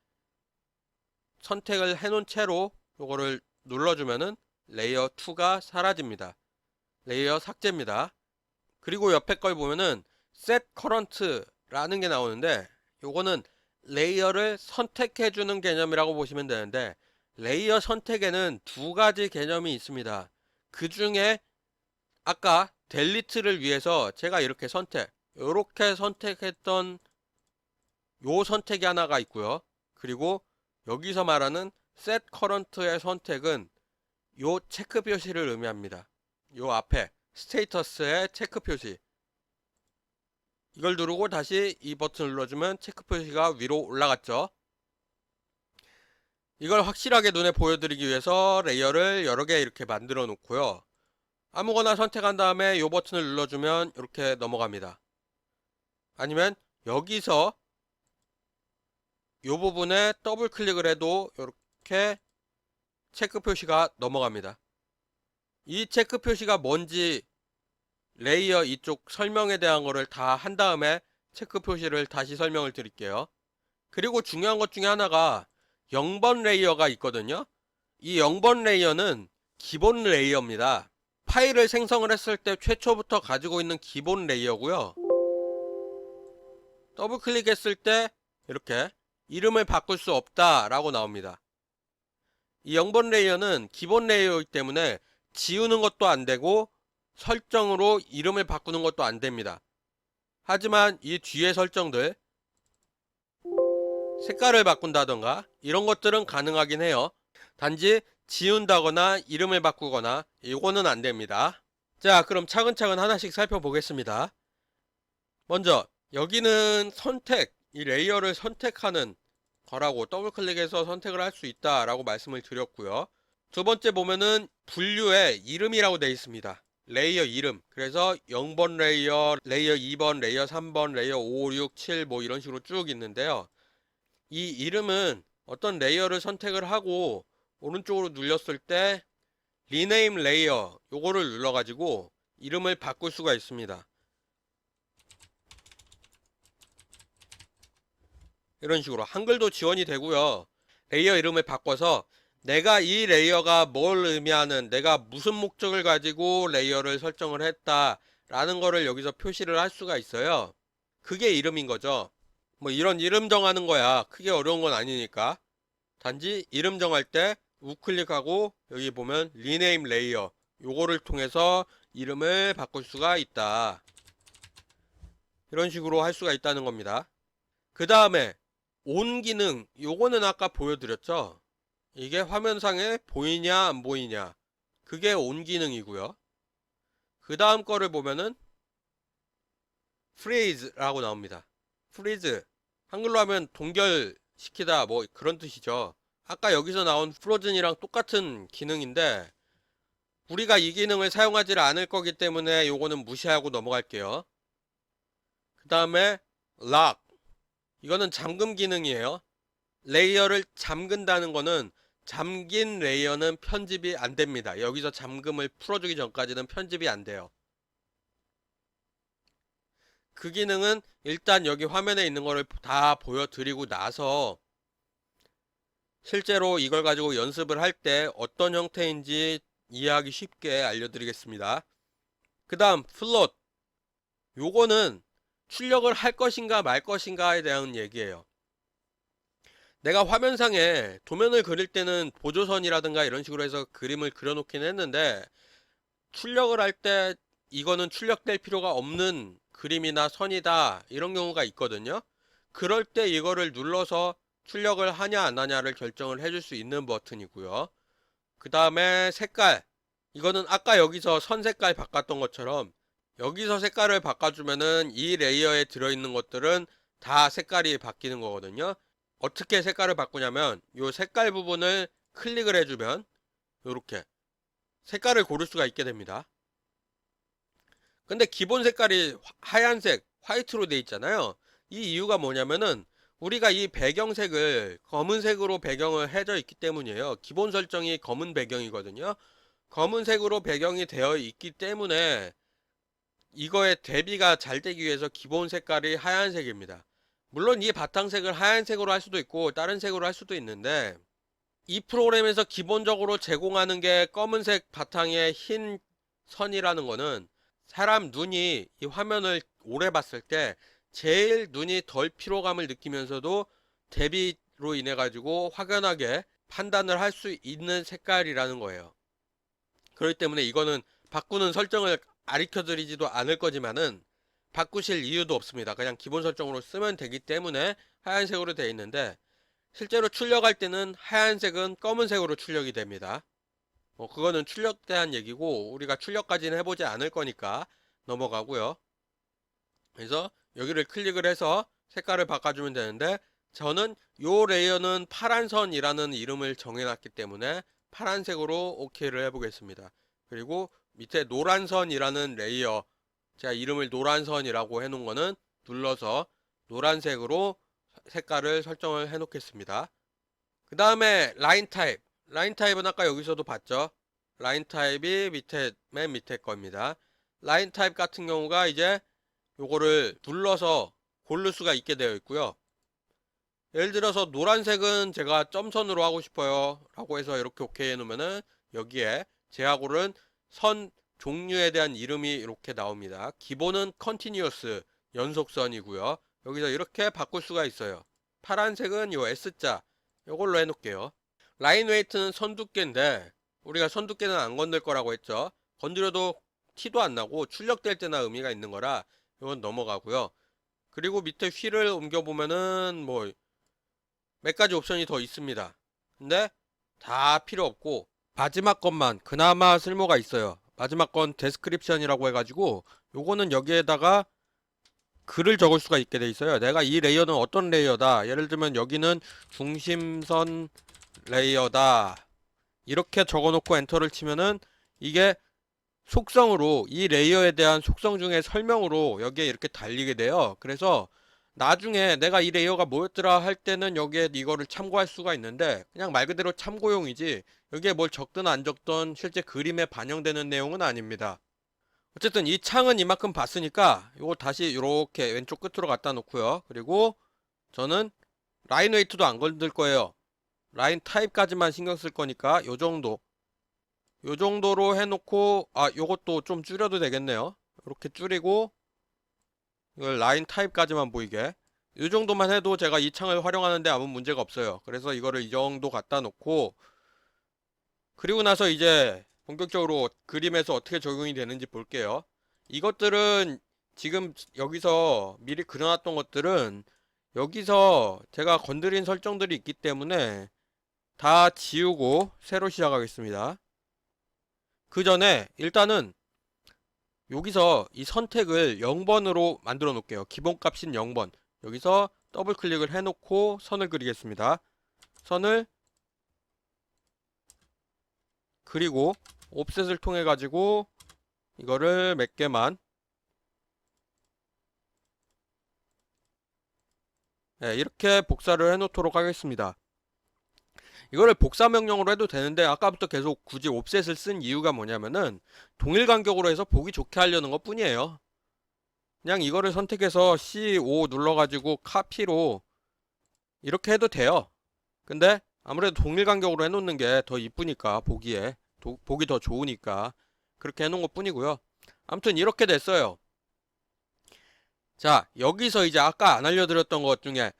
선택을 해놓은 채로 요거를 눌러주면은 레이어 2가 사라집니다. 레이어 삭제입니다. 그리고 옆에 걸 보면은 set current라는 게 나오는데 요거는 레이어를 선택해주는 개념이라고 보시면 되는데 레이어 선택에는 두 가지 개념이 있습니다. 그 중에 아까 델리트를 위해서 제가 이렇게 요렇게 선택했던 요 선택이 하나가 있고요. 그리고 여기서 말하는 set current의 선택은 요 체크 표시를 의미합니다. 요 앞에 스테이터스의 체크 표시. 이걸 누르고 다시 이 버튼을 눌러주면 체크 표시가 위로 올라갔죠. 이걸 확실하게 눈에 보여드리기 위해서 레이어를 여러 개 이렇게 만들어 놓고요. 아무거나 선택한 다음에 이 버튼을 눌러주면 이렇게 넘어갑니다. 아니면 여기서 이 부분에 더블 클릭을 해도 이렇게 체크 표시가 넘어갑니다. 이 체크 표시가 뭔지 레이어 이쪽 설명에 대한 거를 다 한 다음에 체크 표시를 다시 설명을 드릴게요. 그리고 중요한 것 중에 하나가 0번 레이어가 있거든요. 이 0번 레이어는 기본 레이어입니다. 파일을 생성을 했을 때 최초부터 가지고 있는 기본 레이어고요. 더블 클릭했을 때 이렇게 이름을 바꿀 수 없다 라고 나옵니다. 이 0번 레이어는 기본 레이어이기 때문에 지우는 것도 안되고 설정으로 이름을 바꾸는 것도 안됩니다. 하지만 이 뒤에 설정들 색깔을 바꾼다던가 이런 것들은 가능하긴 해요. 단지 지운다거나 이름을 바꾸거나 이거는 안됩니다. 자, 그럼 차근차근 하나씩 살펴보겠습니다. 먼저 여기는 선택, 이 레이어를 선택하는 거라고 더블 클릭해서 선택을 할 수 있다 라고 말씀을 드렸고요. 두 번째 보면은 분류에 이름이라고 되어 있습니다. 레이어 이름. 그래서 0번 레이어, 레이어 2번, 레이어 3번, 레이어 5, 6, 7 뭐 이런 식으로 쭉 있는데요. 이 이름은 어떤 레이어를 선택을 하고 오른쪽으로 눌렸을 때 리네임 레이어 요거를 눌러가지고 이름을 바꿀 수가 있습니다. 이런 식으로 한글도 지원이 되고요. 레이어 이름을 바꿔서 내가 이 레이어가 뭘 의미하는, 내가 무슨 목적을 가지고 레이어를 설정을 했다 라는 거를 여기서 표시를 할 수가 있어요. 그게 이름인 거죠. 뭐 이런 이름 정하는 거야 크게 어려운 건 아니니까. 단지 이름 정할 때 우클릭하고 여기 보면 리네임 레이어 요거를 통해서 이름을 바꿀 수가 있다. 이런 식으로 할 수가 있다는 겁니다. 그 다음에 온 기능 요거는 아까 보여드렸죠. 이게 화면상에 보이냐 안 보이냐 그게 온 기능이고요. 그 다음 거를 보면은 freeze라고 나옵니다. freeze 한글로 하면 동결시키다 뭐 그런 뜻이죠. 아까 여기서 나온 frozen이랑 똑같은 기능인데 우리가 이 기능을 사용하지 않을 거기 때문에 요거는 무시하고 넘어갈게요. 그 다음에 lock 이거는 잠금 기능이에요. 레이어를 잠근다는 거는 잠긴 레이어는 편집이 안 됩니다. 여기서 잠금을 풀어주기 전까지는 편집이 안 돼요. 그 기능은 일단 여기 화면에 있는 거를 다 보여드리고 나서 실제로 이걸 가지고 연습을 할 때 어떤 형태인지 이해하기 쉽게 알려드리겠습니다. 그 다음 플롯 요거는 출력을 할 것인가 말 것인가에 대한 얘기예요. 내가 화면상에 도면을 그릴 때는 보조선이라든가 이런 식으로 해서 그림을 그려놓긴 했는데 출력을 할 때 이거는 출력될 필요가 없는 그림이나 선이다 이런 경우가 있거든요. 그럴 때 이거를 눌러서 출력을 하냐 안 하냐를 결정을 해줄 수 있는 버튼이고요. 그 다음에 색깔 이거는 아까 여기서 선 색깔 바꿨던 것처럼 여기서 색깔을 바꿔주면은 이 레이어에 들어있는 것들은 다 색깔이 바뀌는 거거든요. 어떻게 색깔을 바꾸냐면 이 색깔 부분을 클릭을 해주면 이렇게 색깔을 고를 수가 있게 됩니다. 근데 기본 색깔이 하얀색, 화이트로 돼 있잖아요. 이 이유가 뭐냐면은 우리가 이 배경색을 검은색으로 배경을 해져 있기 때문이에요. 기본 설정이 검은 배경이거든요. 검은색으로 배경이 되어 있기 때문에 이거에 대비가 잘 되기 위해서 기본 색깔이 하얀색입니다. 물론 이 바탕색을 하얀색으로 할 수도 있고 다른 색으로 할 수도 있는데 이 프로그램에서 기본적으로 제공하는 게 검은색 바탕에 흰 선이라는 거는 사람 눈이 이 화면을 오래 봤을 때 제일 눈이 덜 피로감을 느끼면서도 대비로 인해 가지고 확연하게 판단을 할 수 있는 색깔이라는 거예요. 그렇기 때문에 이거는 바꾸는 설정을 가르쳐 드리지도 않을 거지만은 바꾸실 이유도 없습니다. 그냥 기본 설정으로 쓰면 되기 때문에 하얀색으로 되어 있는데 실제로 출력할 때는 하얀색은 검은색으로 출력이 됩니다. 그거는 출력에 대한 얘기고 우리가 출력까지는 해보지 않을 거니까 넘어가고요. 그래서 여기를 클릭을 해서 색깔을 바꿔주면 되는데 저는 요 레이어는 파란선이라는 이름을 정해놨기 때문에 파란색으로 OK를 해보겠습니다. 그리고 밑에 노란선이라는 레이어, 제가 이름을 노란선이라고 해놓은 거는 눌러서 노란색으로 색깔을 설정을 해 놓겠습니다. 그 다음에 라인 타입. 라인 타입은 아까 여기서도 봤죠. 라인 타입이 맨 밑에 겁니다. 라인 타입 같은 경우가 이제 요거를 눌러서 고를 수가 있게 되어 있고요. 예를 들어서 노란색은 제가 점선으로 하고 싶어요 라고 해서 이렇게 오케이 해 놓으면은 여기에 제가 고른 선 종류에 대한 이름이 이렇게 나옵니다. 기본은 컨티뉴어스 연속선이고요. 여기서 이렇게 바꿀 수가 있어요. 파란색은 요 S자 요걸로 해 놓을게요. 라인 웨이트는 선 두께인데 우리가 선 두께는 안 건들 거라고 했죠. 건드려도 티도 안 나고 출력될 때나 의미가 있는 거라 이건 넘어가고요. 그리고 밑에 휠을 옮겨보면은 뭐 몇 가지 옵션이 더 있습니다. 근데 다 필요 없고 마지막 것만 그나마 쓸모가 있어요. 마지막 건 데스크립션이라고 해가지고 요거는 여기에다가 글을 적을 수가 있게 돼 있어요. 내가 이 레이어는 어떤 레이어다. 예를 들면 여기는 중심선 레이어다. 이렇게 적어놓고 엔터를 치면은 이게 속성으로 이 레이어에 대한 속성 중에 설명으로 여기에 이렇게 달리게 돼요. 그래서 나중에 내가 이 레이어가 뭐였더라 할 때는 여기에 이거를 참고할 수가 있는데 그냥 말 그대로 참고용이지 여기에 뭘 적든 안 적든 실제 그림에 반영되는 내용은 아닙니다. 어쨌든 이 창은 이만큼 봤으니까 이거 다시 이렇게 왼쪽 끝으로 갖다 놓고요. 그리고 저는 라인 웨이트도 안 건들 거예요. 라인 타입까지만 신경 쓸 거니까 요 정도로 해놓고 요것도 좀 줄여도 되겠네요. 이렇게 줄이고 이걸 라인 타입까지만 보이게 이 정도만 해도 제가 이 창을 활용하는데 아무 문제가 없어요. 그래서 이거를 이 정도 갖다 놓고 그리고 나서 이제 본격적으로 그림에서 어떻게 적용이 되는지 볼게요. 이것들은 지금 여기서 미리 그려놨던 것들은 여기서 제가 건드린 설정들이 있기 때문에 다 지우고 새로 시작하겠습니다. 그 전에 일단은 여기서 이 선택을 0번으로 만들어 놓을게요. 기본값인 0번. 여기서 더블 클릭을 해 놓고 선을 그리겠습니다. 선을 그리고 옵셋을 통해 가지고 이거를 몇 개만 이렇게 복사를 해 놓도록 하겠습니다. 이거를 복사 명령으로 해도 되는데 아까부터 계속 굳이 옵셋을 쓴 이유가 뭐냐면은 동일 간격으로 해서 보기 좋게 하려는 것 뿐이에요. 그냥 이거를 선택해서 C5 눌러가지고 카피로 이렇게 해도 돼요. 근데 아무래도 동일 간격으로 해놓는 게 더 이쁘니까 보기 더 좋으니까 그렇게 해놓은 것 뿐이고요. 아무튼 이렇게 됐어요. 자, 여기서 이제 아까 안 알려드렸던 것 중에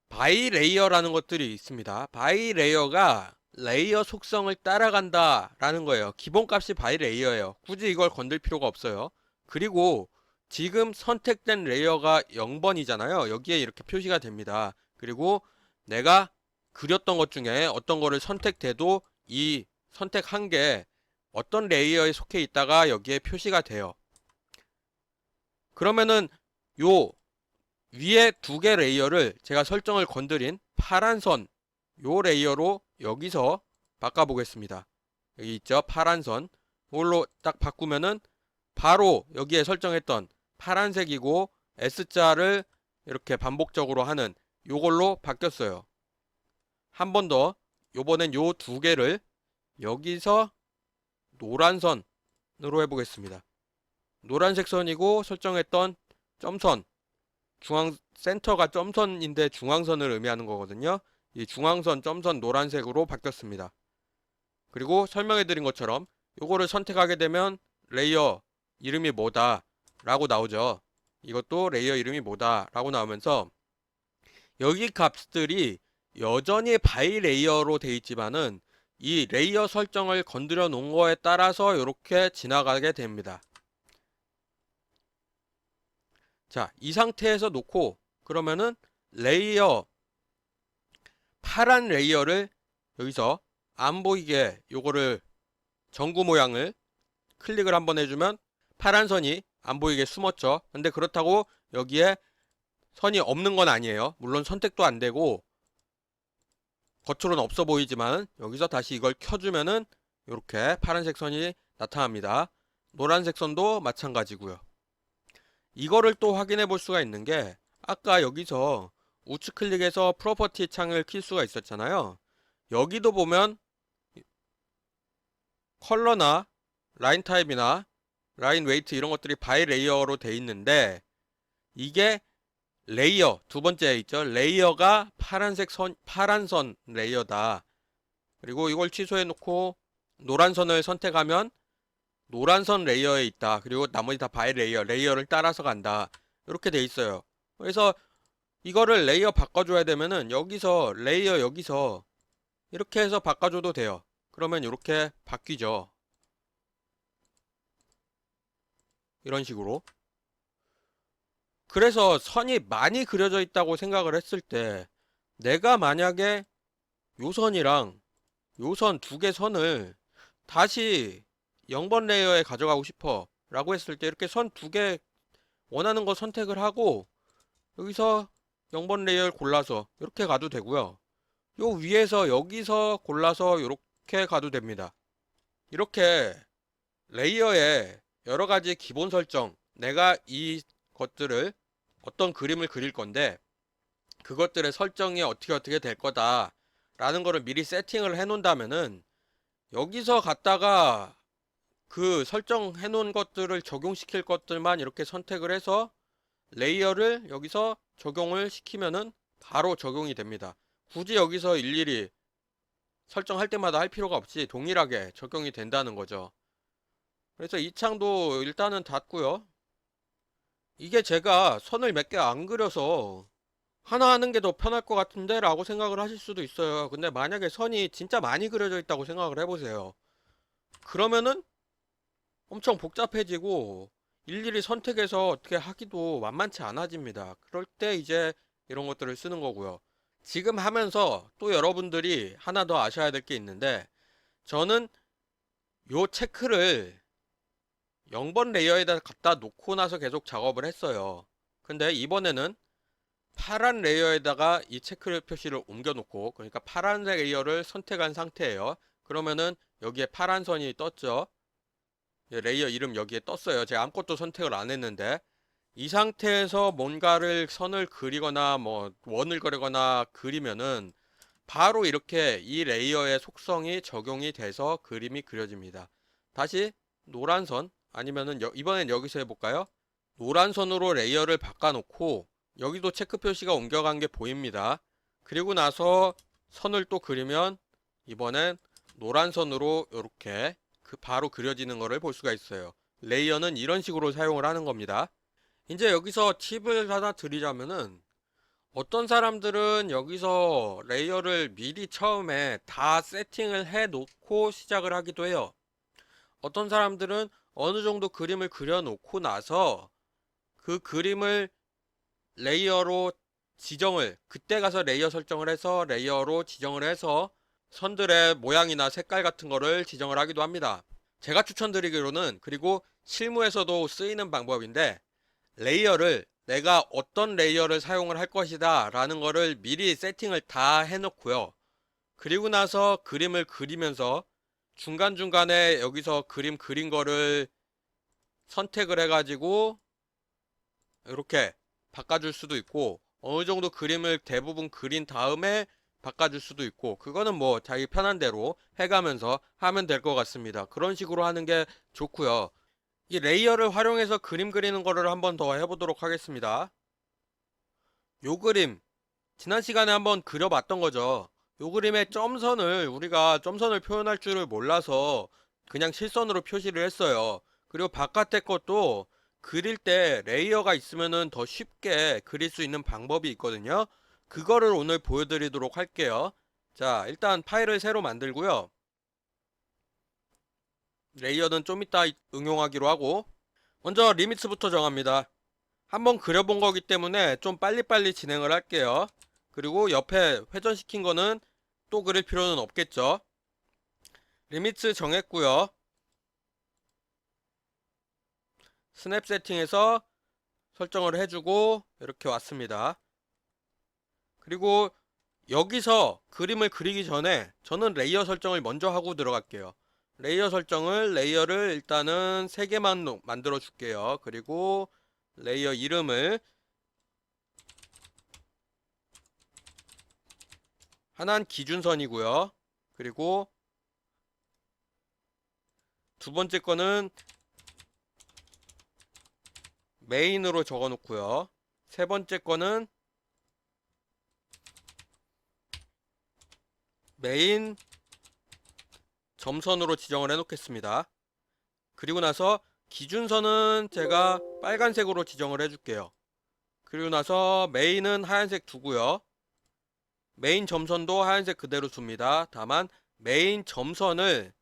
바이 레이어라는 것들이 있습니다. 바이 레이어가 레이어 속성을 따라간다 라는 거예요. 기본값이 바이 레이어예요. 굳이 이걸 건들 필요가 없어요. 그리고 지금 선택된 레이어가 0번이잖아요. 여기에 이렇게 표시가 됩니다. 그리고 내가 그렸던 것 중에 어떤 거를 선택돼도 이 선택한 게 어떤 레이어에 속해 있다가 여기에 표시가 돼요. 그러면은 요 위에 두 개 레이어를 제가 설정을 건드린 파란 선, 요 레이어로 여기서 바꿔보겠습니다. 여기 있죠? 파란 선. 이걸로 딱 바꾸면은 바로 여기에 설정했던 파란색이고 S자를 이렇게 반복적으로 하는 요걸로 바뀌었어요. 한 번 더, 요번엔 요 두 개를 여기서 노란 선으로 해보겠습니다. 노란색 선이고 설정했던 점선, 중앙 센터가 점선인데 중앙선을 의미하는 거거든요. 이 중앙선 점선 노란색으로 바뀌었습니다. 그리고 설명해 드린 것처럼 요거를 선택하게 되면 레이어 이름이 뭐다 라고 나오죠. 이것도 레이어 이름이 뭐다 라고 나오면서 여기 값들이 여전히 바이 레이어로 되어 있지만은 이 레이어 설정을 건드려 놓은 거에 따라서 이렇게 지나가게 됩니다. 자, 이 상태에서 놓고 그러면은 레이어 파란 레이어를 여기서 안 보이게 요거를 전구 모양을 클릭을 한번 해주면 파란 선이 안 보이게 숨었죠. 근데 그렇다고 여기에 선이 없는 건 아니에요. 물론 선택도 안 되고 겉으로는 없어 보이지만 여기서 다시 이걸 켜주면은 이렇게 파란색 선이 나타납니다. 노란색 선도 마찬가지고요. 이거를 또 확인해 볼 수가 있는 게 아까 여기서 우측 클릭해서 프로퍼티 창을 킬 수가 있었잖아요. 여기도 보면 컬러나 라인 타입이나 라인 웨이트 이런 것들이 바이 레이어로 돼 있는데 이게 레이어 두 번째 있죠. 레이어가 파란색 선 파란 선 레이어다. 그리고 이걸 취소해 놓고 노란 선을 선택하면 노란 선 레이어에 있다. 그리고 나머지 다 바이 레이어 레이어를 따라서 간다. 이렇게 돼 있어요. 그래서 이거를 레이어 바꿔줘야 되면은 여기서 레이어 여기서 이렇게 해서 바꿔줘도 돼요. 그러면 이렇게 바뀌죠. 이런 식으로. 그래서 선이 많이 그려져 있다고 생각을 했을 때 내가 만약에 요 선이랑 요 선 두 개 선을 다시 0번 레이어에 가져가고 싶어 라고 했을 때 이렇게 선 두 개 원하는 거 선택을 하고 여기서 0번 레이어를 골라서 이렇게 가도 되고요. 요 위에서 여기서 골라서 이렇게 가도 됩니다. 이렇게 레이어에 여러 가지 기본 설정, 내가 이 것들을 어떤 그림을 그릴 건데 그것들의 설정이 어떻게 될 거다 라는 거를 미리 세팅을 해 놓는다면은 여기서 갔다가 그 설정해 놓은 것들을 적용시킬 것들만 이렇게 선택을 해서 레이어를 여기서 적용을 시키면은 바로 적용이 됩니다. 굳이 여기서 일일이 설정할 때마다 할 필요가 없이 동일하게 적용이 된다는 거죠. 그래서 이 창도 일단은 닫고요. 이게 제가 선을 몇 개 안 그려서 하나 하는 게 더 편할 것 같은데 라고 생각을 하실 수도 있어요. 근데 만약에 선이 진짜 많이 그려져 있다고 생각을 해보세요. 그러면은 엄청 복잡해지고 일일이 선택해서 어떻게 하기도 만만치 않아집니다. 그럴 때 이제 이런 것들을 쓰는 거고요. 지금 하면서 또 여러분들이 하나 더 아셔야 될 게 있는데 저는 요 체크를 0번 레이어에다 갖다 놓고 나서 계속 작업을 했어요. 근데 이번에는 파란 레이어에다가 이 체크 표시를 옮겨 놓고 그러니까 파란 레이어를 선택한 상태예요. 그러면은 여기에 파란 선이 떴죠. 레이어 이름 여기에 떴어요. 제가 아무것도 선택을 안 했는데 이 상태에서 뭔가를 선을 그리거나 뭐 원을 그리거나 그리면은 바로 이렇게 이 레이어의 속성이 적용이 돼서 그림이 그려집니다. 다시 노란 선 아니면은 이번엔 여기서 해볼까요? 노란 선으로 레이어를 바꿔놓고 여기도 체크 표시가 옮겨간 게 보입니다. 그리고 나서 선을 또 그리면 이번엔 노란 선으로 이렇게 바로 그려지는 것을 볼 수가 있어요. 레이어는 이런 식으로 사용을 하는 겁니다. 이제 여기서 팁을 하나 드리자면은 어떤 사람들은 여기서 레이어를 미리 처음에 다 세팅을 해 놓고 시작을 하기도 해요. 어떤 사람들은 어느 정도 그림을 그려 놓고 나서 그 그림을 레이어로 지정을 그때 가서 레이어 설정을 해서 레이어로 지정을 해서 선들의 모양이나 색깔 같은 거를 지정을 하기도 합니다. 제가 추천드리기로는 그리고 실무에서도 쓰이는 방법인데 레이어를 내가 어떤 레이어를 사용을 할 것이다 라는 거를 미리 세팅을 다 해놓고요. 그리고 나서 그림을 그리면서 중간중간에 여기서 그림 그린 거를 선택을 해가지고 이렇게 바꿔줄 수도 있고, 어느 정도 그림을 대부분 그린 다음에 바꿔줄 수도 있고, 그거는 뭐 자기 편한 대로 해가면서 하면 될 것 같습니다. 그런 식으로 하는 게 좋고요. 이 레이어를 활용해서 그림 그리는 거를 한번 더 해보도록 하겠습니다. 요 그림 지난 시간에 한번 그려봤던 거죠. 요 그림의 점선을 우리가 점선을 표현할 줄을 몰라서 그냥 실선으로 표시를 했어요. 그리고 바깥의 것도 그릴 때 레이어가 있으면은 더 쉽게 그릴 수 있는 방법이 있거든요. 그거를 오늘 보여드리도록 할게요. 자, 일단 파일을 새로 만들고요. 레이어는 좀 이따 응용하기로 하고, 먼저 리미트부터 정합니다. 한번 그려본 거기 때문에 좀 빨리빨리 진행을 할게요. 그리고 옆에 회전시킨 거는 또 그릴 필요는 없겠죠. 리미트 정했고요. 스냅 세팅에서 설정을 해주고 이렇게 왔습니다. 그리고 여기서 그림을 그리기 전에 저는 레이어 설정을 먼저 하고 들어갈게요. 레이어를 일단은 3개만 만들어 줄게요. 그리고 레이어 이름을 하나는 기준선이고요. 그리고 두 번째 거는 메인으로 적어 놓고요. 세 번째 거는 메인 점선으로 지정을 해 놓겠습니다. 그리고 나서 기준선은 제가 빨간색으로 지정을 해 줄게요. 그리고 나서 메인은 하얀색 두고요. 메인 점선도 하얀색 그대로 둡니다. 다만 메인 점선을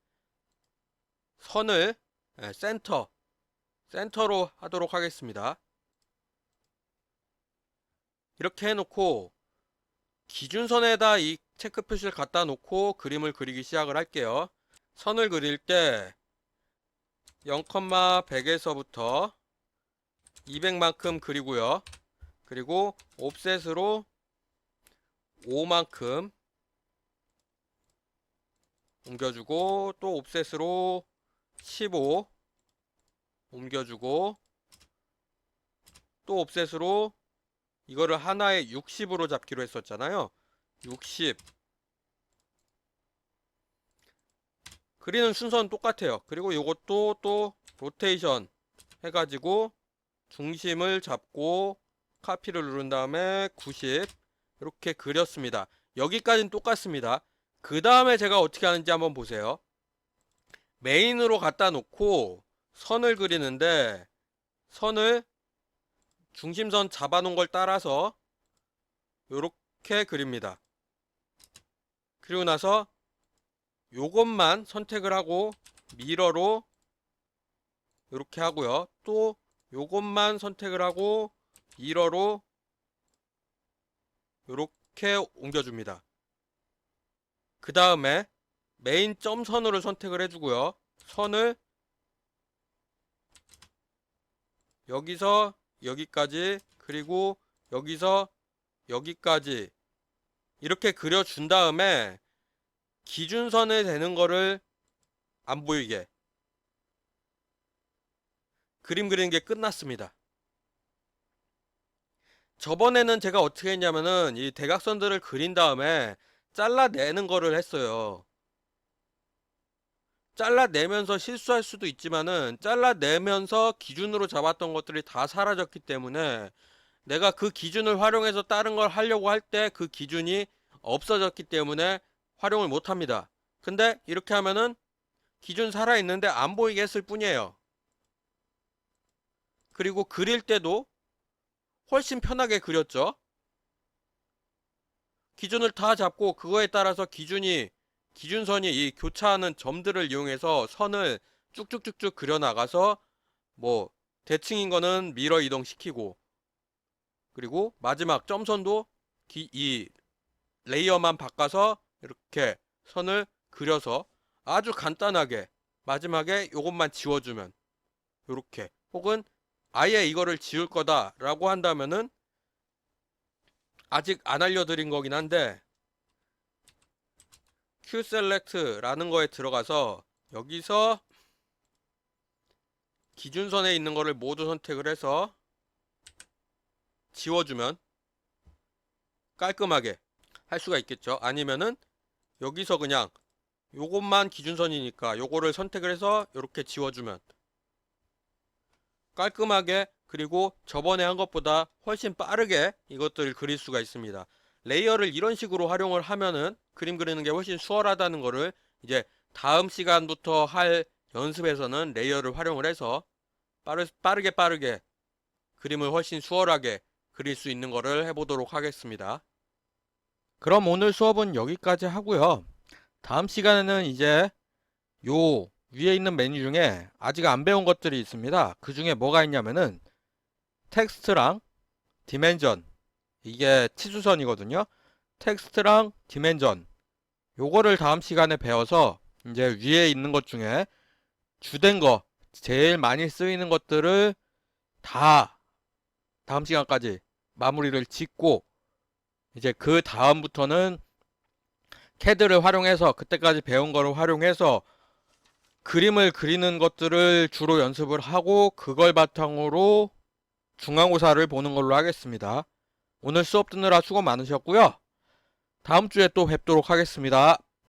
선을 센터로 하도록 하겠습니다. 이렇게 해놓고 기준선에다 이 체크 표시를 갖다 놓고 그림을 그리기 시작을 할게요. 선을 그릴 때 0,100에서부터 200만큼 그리고요. 그리고 옵셋으로 5만큼 옮겨주고, 또 옵셋으로 15 옮겨주고, 또 옵셋으로 이거를 하나에 60으로 잡기로 했었잖아요. 60 그리는 순서는 똑같아요. 그리고 이것도 또 로테이션 해가지고 중심을 잡고 카피를 누른 다음에 90 이렇게 그렸습니다. 여기까지는 똑같습니다. 그 다음에 제가 어떻게 하는지 한번 보세요. 메인으로 갖다 놓고 선을 그리는데, 선을 중심선 잡아놓은 걸 따라서 이렇게 그립니다. 그리고 나서 요것만 선택을 하고 미러로 이렇게 하고요. 또 요것만 선택을 하고 미러로 이렇게 옮겨줍니다. 그 다음에 메인 점선으로 선택을 해주고요. 선을 여기서 여기까지, 그리고 여기서 여기까지 이렇게 그려준 다음에 기준선에 되는 거를 안 보이게 그림 그리는 게 끝났습니다. 저번에는 제가 어떻게 했냐면은 이 대각선들을 그린 다음에 잘라내는 거를 했어요. 잘라내면서 실수할 수도 있지만은 잘라내면서 기준으로 잡았던 것들이 다 사라졌기 때문에 내가 그 기준을 활용해서 다른 걸 하려고 할 때 그 기준이 없어졌기 때문에 활용을 못 합니다. 근데 이렇게 하면은 기준 살아있는데 안 보이게 했을 뿐이에요. 그리고 그릴 때도 훨씬 편하게 그렸죠. 기준을 다 잡고 그거에 따라서 기준선이 이 교차하는 점들을 이용해서 선을 쭉쭉쭉쭉 그려나가서 뭐 대칭인 거는 미러 이동시키고, 그리고 마지막 점선도 이 레이어만 바꿔서 이렇게 선을 그려서 아주 간단하게 마지막에 요것만 지워주면 요렇게, 혹은 아예 이거를 지울 거다라고 한다면은 아직 안 알려드린 거긴 한데 QSelect라는 거에 들어가서 여기서 기준선에 있는 거를 모두 선택을 해서 지워주면 깔끔하게 할 수가 있겠죠. 아니면은 여기서 그냥 요것만 기준선이니까 요거를 선택을 해서 이렇게 지워주면 깔끔하게, 그리고 저번에 한 것보다 훨씬 빠르게 이것들을 그릴 수가 있습니다. 레이어를 이런 식으로 활용을 하면은 그림 그리는 게 훨씬 수월하다는 거를 이제 다음 시간부터 할 연습에서는 레이어를 활용을 해서 빠르게 그림을 훨씬 수월하게 그릴 수 있는 거를 해보도록 하겠습니다. 그럼 오늘 수업은 여기까지 하고요. 다음 시간에는 이제 요 위에 있는 메뉴 중에 아직 안 배운 것들이 있습니다. 그 중에 뭐가 있냐면은 텍스트랑 디멘전, 이게 치수선이거든요. 텍스트랑 디멘전, 요거를 다음 시간에 배워서 이제 위에 있는 것 중에 주된 거, 제일 많이 쓰이는 것들을 다 다음 시간까지 마무리를 짓고, 이제 그 다음부터는 캐드를 활용해서 그때까지 배운 거를 활용해서 그림을 그리는 것들을 주로 연습을 하고 그걸 바탕으로 중간고사를 보는 걸로 하겠습니다. 오늘 수업 듣느라 수고 많으셨고요. 다음 주에 또 뵙도록 하겠습니다.